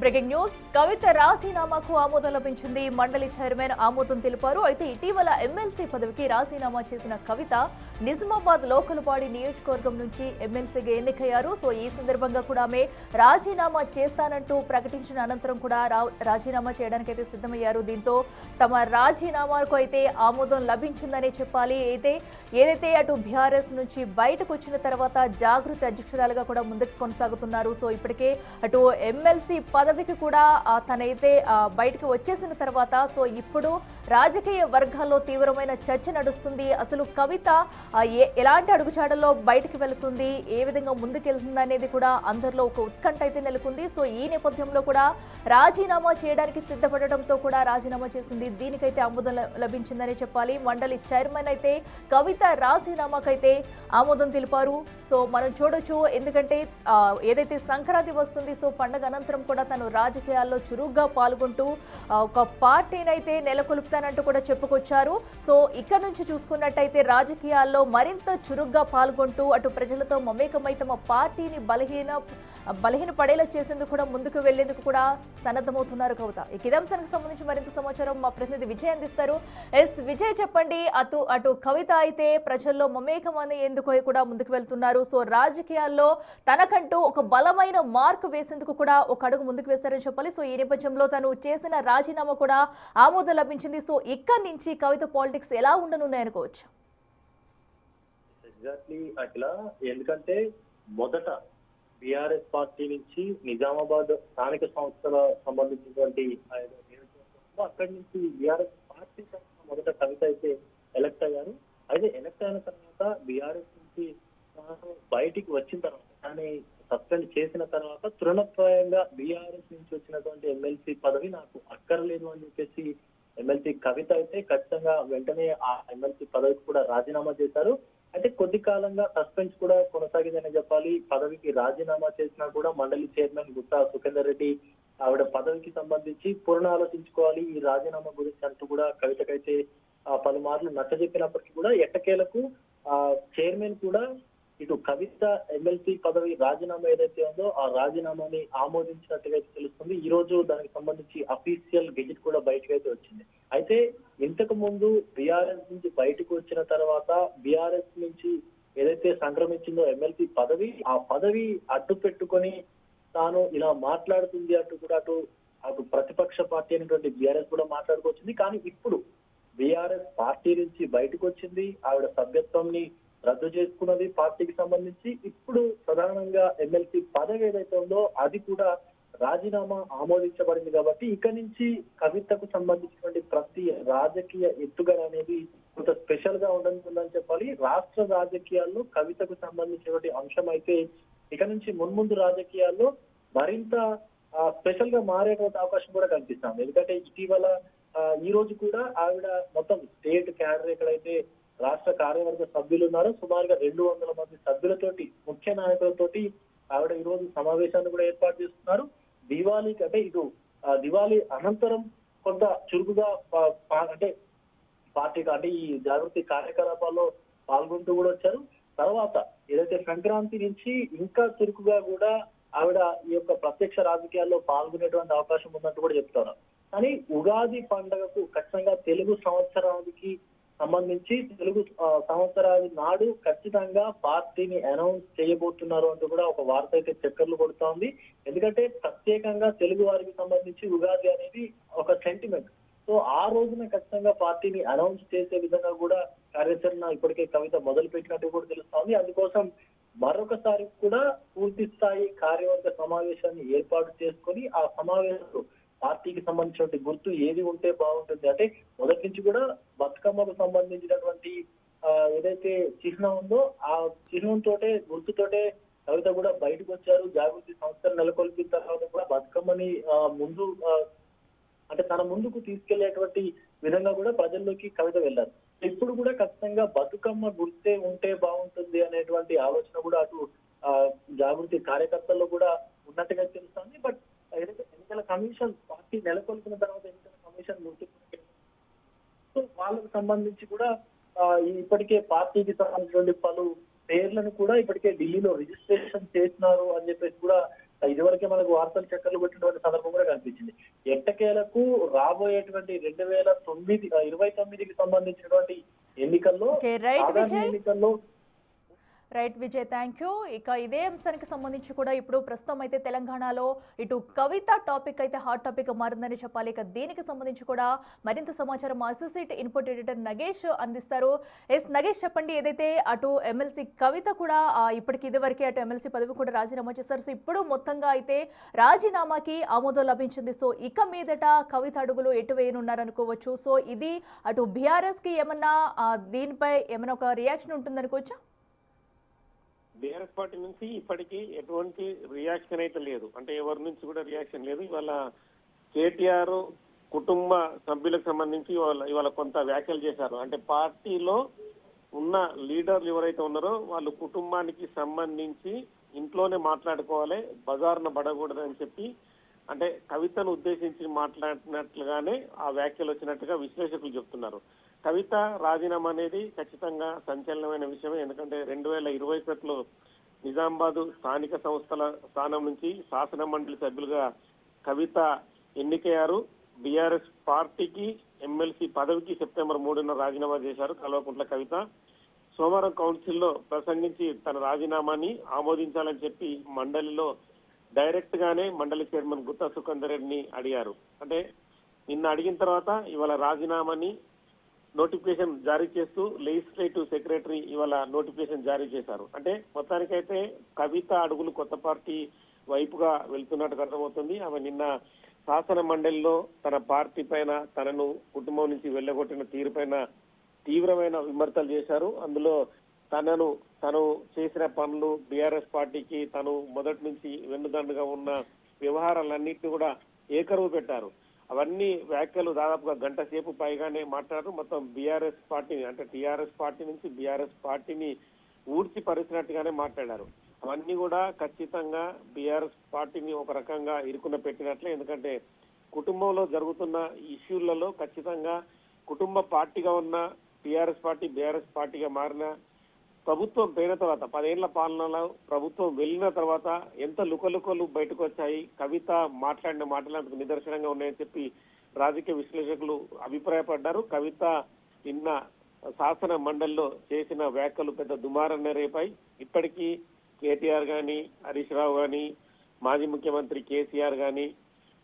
Breaking news. కవిత రాజీనామాకు ఆమోదం లభించింది. మండలి చైర్మన్ ఆమోదం తెలిపారు. అయితే ఇటీవల ఎమ్మెల్సీ పదవికి రాజీనామా చేసిన కవిత నిజామాబాద్ లోకల్ బాడీ నియోజకవర్గం నుంచి ఎమ్మెల్సీగా ఎన్నికయ్యారు. సో ఈ సందర్భంగా కూడా ఆమె రాజీనామా చేస్తానంటూ ప్రకటించిన అనంతరం కూడా రాజీనామా చేయడానికి అయితే సిద్ధమయ్యారు. దీంతో తమ రాజీనామాకు అయితే ఆమోదం లభించిందనే చెప్పాలి. ఏదైతే అటు బీఆర్ఎస్ నుంచి బయటకు వచ్చిన తర్వాత జాగృతి అధ్యక్షురాలుగా కూడా ముందుకు కొనసాగుతున్నారు. సో ఇప్పటికే అటు ఎమ్మెల్సీ పదవికి కూడా తనైతే బయటకు వచ్చేసిన తర్వాత సో ఇప్పుడు రాజకీయ వర్గాల్లో తీవ్రమైన చర్చ నడుస్తుంది. అసలు కవిత ఎలాంటి అడుగుజాడల్లో బయటకు వెళుతుంది, ఏ విధంగా ముందుకెళ్తుంది అనేది కూడా అందరిలో ఒక ఉత్కంఠ అయితే నెలకొంది. సో ఈ నేపథ్యంలో కూడా రాజీనామా చేయడానికి సిద్ధపడడంతో కూడా రాజీనామా చేసింది. దీనికైతే ఆమోదం లభించిందని చెప్పాలి. మండలి చైర్మన్ అయితే కవిత రాజీనామాకైతే ఆమోదం తెలిపారు. సో మనం చూడొచ్చు, ఎందుకంటే ఏదైతే సంక్రాంతి వస్తుంది, సో పండగ అనంతరం కూడా తను రాజకీయాల్లో చురుగ్గా పాల్గొంటూ ఒక పార్టీని అయితే నెలకొల్పుతానంటూ కూడా చెప్పుకొచ్చారు. సో ఇక్కడ నుంచి చూసుకున్నట్టయితే రాజకీయాల్లో మరింత చురుగ్గా పాల్గొంటూ అటు ప్రజలతో మమేకమై తమ పార్టీని బలహీన పడేలా చేసేందుకు కూడా ముందుకు వెళ్లేందుకు కూడా సన్నద్ధమవుతున్నారు కవిత. ఈ అంశానికి సంబంధించి మరింత సమాచారం మా ప్రతినిధి విజయ్ అందిస్తారు. విజయ్ చెప్పండి, అటు కవిత అయితే ప్రజల్లో మమేకమని ఎందుకు కూడా ముందుకు వెళ్తున్నారు. సో రాజకీయాల్లో తనకంటూ ఒక బలమైన మార్కు వేసేందుకు కూడా ఒక అడుగు ముందుకు వేస్తారని చెప్పాలి. సో ఈ నేపథ్యంలో తను చేసిన రాజీనామా కూడా ఆమోదం లభించింది. సో ఇక్కడి నుంచి కవిత పాలిటిక్స్ ఎలా ఉండనున్నాయనుకోవచ్చు? ఎగ్జాక్ట్లీ అఖిల, ఎందుకంటే మొదట బీఆర్ఎస్ పార్టీ నుంచి నిజామాబాద్ స్థానిక సంస్థల సంబంధించినటువంటి అక్కడి నుంచి బీఆర్ఎస్ పార్టీ మొదట కవిత అయితే ఎలక్ట్ అయ్యారు. అయితే ఎలక్ట్ అయిన తర్వాత బీఆర్ఎస్ నుంచి బయటికి వచ్చిన తర్వాత కానీ సస్పెండ్ చేసిన తర్వాత తృణప్రాయంగా బీఆర్ఎస్ నుంచి వచ్చినటువంటి ఎమ్మెల్సీ పదవి నాకు అక్కర్లేదు అని చెప్పేసి ఎమ్మెల్సీ కవిత అయితే ఖచ్చితంగా వెంటనే ఆ ఎమ్మెల్సీ పదవికి కూడా రాజీనామా చేశారు. అయితే కొద్ది కాలంగా సస్పెన్స్ కూడా కొనసాగిందని చెప్పాలి. పదవికి రాజీనామా చేసినా కూడా మండలి చైర్మన్ గుత్తా సుఖేందర్ రెడ్డి ఆవిడ పదవికి సంబంధించి పునరాలోచించుకోవాలి ఈ రాజీనామా గురించి అంటూ కూడా కవితకైతే పలుమార్లు నచ్చజెప్పినప్పటికీ కూడా ఎట్టకేలకు చైర్మన్ కూడా ఇటు కవిత ఎమ్మెల్సీ పదవి రాజీనామా ఏదైతే ఉందో ఆ రాజీనామాని ఆమోదించినట్టుగా తెలుస్తుంది. ఈ రోజు దానికి సంబంధించి అఫీషియల్ గెజిట్ కూడా బయటకు అయితే వచ్చింది. అయితే ఇంతకు ముందు బీఆర్ఎస్ నుంచి బయటకు వచ్చిన తర్వాత బీఆర్ఎస్ నుంచి ఏదైతే సంక్రమించిందో ఎమ్మెల్సీ పదవి, ఆ పదవి అడ్డు పెట్టుకొని తాను ఇలా మాట్లాడుతుంది అంటూ కూడా అటు ప్రతిపక్ష పార్టీ అయినటువంటి బీఆర్ఎస్ కూడా మాట్లాడుకొచ్చింది. కానీ ఇప్పుడు బీఆర్ఎస్ పార్టీ నుంచి బయటకు వచ్చింది, ఆవిడ సభ్యత్వంని రద్దు చేసుకున్నది పార్టీకి సంబంధించి. ఇప్పుడు ప్రధానంగా ఎమ్మెల్సీ పదవి ఏదైతే ఉందో అది కూడా రాజీనామా ఆమోదించబడింది. కాబట్టి ఇక నుంచి కవితకు సంబంధించినటువంటి ప్రతి రాజకీయ ఎత్తుగడ అనేది కొంత స్పెషల్ గా ఉంటుందని చెప్పాలి. రాష్ట్ర రాజకీయాల్లో కవితకు సంబంధించినటువంటి అంశం అయితే ఇక నుంచి మున్ముందు రాజకీయాల్లో మరింత స్పెషల్ గా మారేటువంటి అవకాశం కూడా కనిపిస్తుంది. ఎందుకంటే ఇటీవల ఈ రోజు కూడా ఆవిడ మొత్తం స్టేట్ క్యాడర్ ఎక్కడైతే రాష్ట్ర కార్యవర్గ సభ్యులు ఉన్నారు, సుమారుగా 200 మంది సభ్యులతోటి ముఖ్య నాయకులతోటి ఆవిడ ఈ రోజు సమావేశాన్ని కూడా ఏర్పాటు చేస్తున్నారు. దివాళీకి అంటే దివాళీ అనంతరం కొంత చురుకుగా అంటే పార్టీకి అంటే ఈ జాగృతి కార్యకలాపాల్లో పాల్గొంటూ కూడా వచ్చారు. తర్వాత ఏదైతే సంక్రాంతి నుంచి ఇంకా చురుకుగా కూడా ఆవిడ ఈ యొక్క ప్రత్యక్ష రాజకీయాల్లో పాల్గొనేటువంటి అవకాశం ఉన్నట్టు కూడా చెప్తారు. కానీ ఉగాది పండుగకు ఖచ్చితంగా తెలుగు సంవత్సరానికి సంబంధించి తెలుగు సంవత్సరాది నాడు ఖచ్చితంగా పార్టీని అనౌన్స్ చేయబోతున్నారు అంటూ కూడా ఒక వార్త అయితే చక్కర్లు కొడుతోంది. ఎందుకంటే ప్రత్యేకంగా తెలుగు వారికి సంబంధించి ఉగాది అనేది ఒక సెంటిమెంట్. సో ఆ రోజున ఖచ్చితంగా పార్టీని అనౌన్స్ చేసే విధంగా కూడా కార్యాచరణ ఇప్పటికే కవిత మొదలు పెట్టినట్టు కూడా తెలుస్తోంది. అందుకోసం మరొకసారి కూడా పూర్తి స్థాయి కార్యవర్గ సమావేశాన్ని ఏర్పాటు చేసుకొని ఆ సమావేశంలో పార్టీకి సంబంధించినటువంటి గుర్తు ఏది ఉంటే బాగుంటుంది అంటే మొదటి నుంచి కూడా బతుకమ్మకు సంబంధించినటువంటి ఏదైతే చిహ్నం ఉందో ఆ చిహ్నంతోటే గుర్తుతోటే కవిత కూడా బయటకు వచ్చారు. జాగృతి సంస్థను నెలకొల్పిన తర్వాత కూడా బతుకమ్మని ముందు అంటే తన ముందుకు తీసుకెళ్లేటువంటి విధంగా కూడా ప్రజల్లోకి కవిత వెళ్ళారు. ఇప్పుడు కూడా ఖచ్చితంగా బతుకమ్మ గుర్తే ఉంటే బాగుంటుంది అనేటువంటి ఆలోచన కూడా అటు జాగృతి కార్యకర్తల్లో కూడా ఉన్నట్టుగా తెలుస్తుంది. బట్ ఏదైతే ఎన్నికల కమిషన్ పార్టీ నెలకొల్పిన తర్వాత ఎన్నికల కమిషన్ వాళ్ళకు సంబంధించి కూడా ఇప్పటికే పార్టీకి సంబంధించినటువంటి పలు పేర్లను కూడా ఇప్పటికే ఢిల్లీలో రిజిస్ట్రేషన్ చేసినారు అని చెప్పేసి కూడా ఇదివరకే మనకు వార్తలు చక్కర్లు పెట్టినటువంటి సందర్భం కూడా కనిపించింది. ఎట్టకేలకు రాబోయేటువంటి 2029కి సంబంధించినటువంటి ఎన్నికల్లో సాధారణ ఎన్నికల్లో రైట్ విజయ్, థ్యాంక్ యూ. ఇక ఇదే అంశానికి సంబంధించి కూడా ఇప్పుడు ప్రస్తుతం అయితే తెలంగాణలో ఇటు కవిత టాపిక్ అయితే హాట్ టాపిక్ మారిందని చెప్పాలి. ఇక దీనికి సంబంధించి కూడా మరింత సమాచారం అసోసియేట్ ఇన్పుట్ ఎడిటర్ నగేష్ అందిస్తారు. నగేష్ చెప్పండి, ఏదైతే అటు ఎమ్మెల్సీ కవిత కూడా ఇప్పటికి ఇదివరకే అటు ఎమ్మెల్సీ పదవి కూడా రాజీనామా చేశారు. సో ఇప్పుడు మొత్తంగా అయితే రాజీనామాకి ఆమోదం లభించింది. సో ఇక మీదట కవిత అడుగులు ఎటు వేయనున్నారనుకోవచ్చు. సో ఇది అటు బీఆర్ఎస్ కి ఏమన్నా దీనిపై ఏమైనా ఒక రియాక్షన్ ఉంటుందనుకోవచ్చా? బీఆర్ఎస్ పార్టీ నుంచి ఇప్పటికీ ఎటువంటి రియాక్షన్ అయితే లేదు. అంటే ఎవరి నుంచి కూడా రియాక్షన్ లేదు. ఇవాళ కేటీఆర్ కుటుంబ సభ్యులకు సంబంధించి ఇవాళ కొంత వ్యాఖ్యలు చేశారు. అంటే పార్టీలో ఉన్న లీడర్లు ఎవరైతే ఉన్నారో వాళ్ళు కుటుంబానికి సంబంధించి ఇంట్లోనే మాట్లాడుకోవాలి, బజార్న పడకూడదని చెప్పి అంటే కవితను ఉద్దేశించి మాట్లాడినట్లుగానే ఆ వ్యాఖ్యలు వచ్చినట్టుగా విశ్లేషకులు చెప్తున్నారు. కవిత రాజీనామా అనేది ఖచ్చితంగా సంచలనమైన విషయమే. ఎందుకంటే 2021లో నిజామాబాద్ స్థానిక సంస్థల స్థానం నుంచి శాసన మండలి సభ్యులుగా కవిత ఎన్నికయ్యారు. బీఆర్ఎస్ పార్టీకి ఎమ్మెల్సీ పదవికి సెప్టెంబర్ 3న రాజీనామా చేశారు కల్వకుంట్ల కవిత. సోమవారం కౌన్సిల్లో ప్రసంగించి తన రాజీనామాని ఆమోదించాలని చెప్పి మండలిలో డైరెక్ట్ గానే మండలి చైర్మన్ గుత్తా సుఖేందర్ రెడ్డిని అడిగారు. అంటే నిన్న అడిగిన తర్వాత ఇవాళ రాజీనామాని నోటిఫికేషన్ జారీ చేస్తూ లెజిస్లేటివ్ సెక్రటరీ ఇవాళ నోటిఫికేషన్ జారీ చేశారు. అంటే మొత్తానికైతే కవిత అడుగులు కొత్త పార్టీ వైపుగా వెళ్తున్నట్టుగా అర్థమవుతుంది. ఆమె నిన్న శాసన మండలిలో తన పార్టీ పైన, తనను కుటుంబం నుంచి వెళ్ళగొట్టిన తీరు పైన తీవ్రమైన విమర్శలు చేశారు. అందులో తను చేసిన పనులు, బీఆర్ఎస్ పార్టీకి తను మొదటి నుంచి వెన్నుదండుగా ఉన్న వ్యవహారాలన్నింటినీ కూడా ఏకరువు పెట్టారు. అవన్నీ వ్యాఖ్యలు దాదాపుగా గంట సేపు పైగానే మాట్లాడారు. మొత్తం బీఆర్ఎస్ పార్టీని అంటే టీఆర్ఎస్ పార్టీ నుంచి బీఆర్ఎస్ పార్టీని ఊడ్చి పరిచినట్టుగానే మాట్లాడారు. అవన్నీ కూడా ఖచ్చితంగా బీఆర్ఎస్ పార్టీని ఒక రకంగా ఇరుకున పెట్టినట్లే. ఎందుకంటే కుటుంబంలో జరుగుతున్న ఇష్యూలలో ఖచ్చితంగా కుటుంబ పార్టీగా ఉన్న టీఆర్ఎస్ పార్టీ బీఆర్ఎస్ పార్టీగా మారిన ప్రభుత్వం పోయిన తర్వాత 10 ఏళ్ల పాలనలో ప్రభుత్వం వెళ్ళిన తర్వాత ఎంత లుకలుకలు బయటకు వచ్చాయి, కవిత మాట్లాడిన మాటలకు నిదర్శనంగా ఉన్నాయని చెప్పి రాజకీయ విశ్లేషకులు అభిప్రాయపడ్డారు. కవిత నిన్న శాసన మండలిలో చేసిన వ్యాఖ్యలు పెద్ద దుమారాన్ని రేపాయి. ఇప్పటికీ కేటీఆర్ గాని, హరీష్ రావు గాని, మాజీ ముఖ్యమంత్రి కేసీఆర్ గాని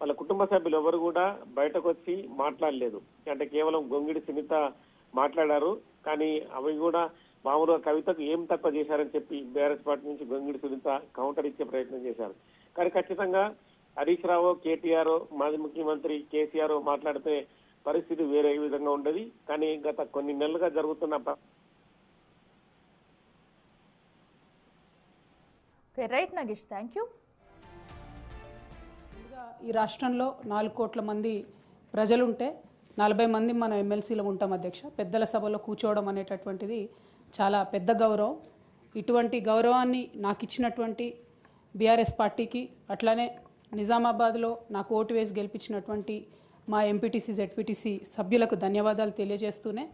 వాళ్ళ కుటుంబ సభ్యులు ఎవరు కూడా బయటకు వచ్చి మాట్లాడలేదు. అంటే కేవలం గొంగిడి సునీత మాట్లాడారు. కానీ అవి కూడా మామూలుగా కవితకు ఏం తక్కువ చేశారని చెప్పి బీఆర్ఎస్ పార్టీ నుంచి గొంగిడి సునీత కౌంటర్ ఇచ్చే ప్రయత్నం చేశారు. కానీ ఖచ్చితంగా హరీష్ రావు, కేటీఆర్, మాజీ ముఖ్యమంత్రి కేసీఆర్ మాట్లాడితే పరిస్థితి వేరే విధంగా ఉండదు. కానీ గత కొన్ని నెలలుగా జరుగుతున్న రైట్ నగేష్, థ్యాంక్ యూ. ఈ రాష్ట్రంలో 4 కోట్ల మంది ప్రజలుంటే 40 మంది మనం ఎమ్మెల్సీలో ఉంటాం అధ్యక్ష. పెద్దల సభలో కూర్చోవడం అనేటటువంటిది చాలా పెద్ద గౌరవం. ఇటువంటి గౌరవాన్ని నాకు ఇచ్చినటువంటి బీఆర్ఎస్ పార్టీకి, అట్లానే నిజామాబాద్లో నాకు ఓటు వేసి గెలిపించినటువంటి మా ఎంపీటీసీ జెడ్పీటీసీ సభ్యులకు ధన్యవాదాలు తెలియజేస్తూనే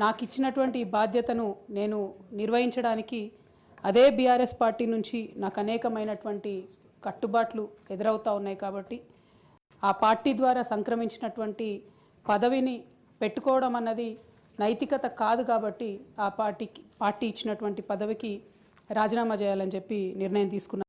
నాకు ఇచ్చినటువంటి బాధ్యతను నేను నిర్వహించడానికి అదే బీఆర్ఎస్ పార్టీ నుంచి నాకు అనేకమైనటువంటి కట్టుబాట్లు ఎదురవుతూ ఉన్నాయి. కాబట్టి ఆ పార్టీ ద్వారా సంక్రమించినటువంటి పదవిని పెట్టుకోవడం అన్నది నైతికత కాదు. కాబట్టి ఆ పార్టీ ఇచ్చినటువంటి పదవికి రాజీనామా చేయాలని చెప్పి నిర్ణయం తీసుకున్నాను.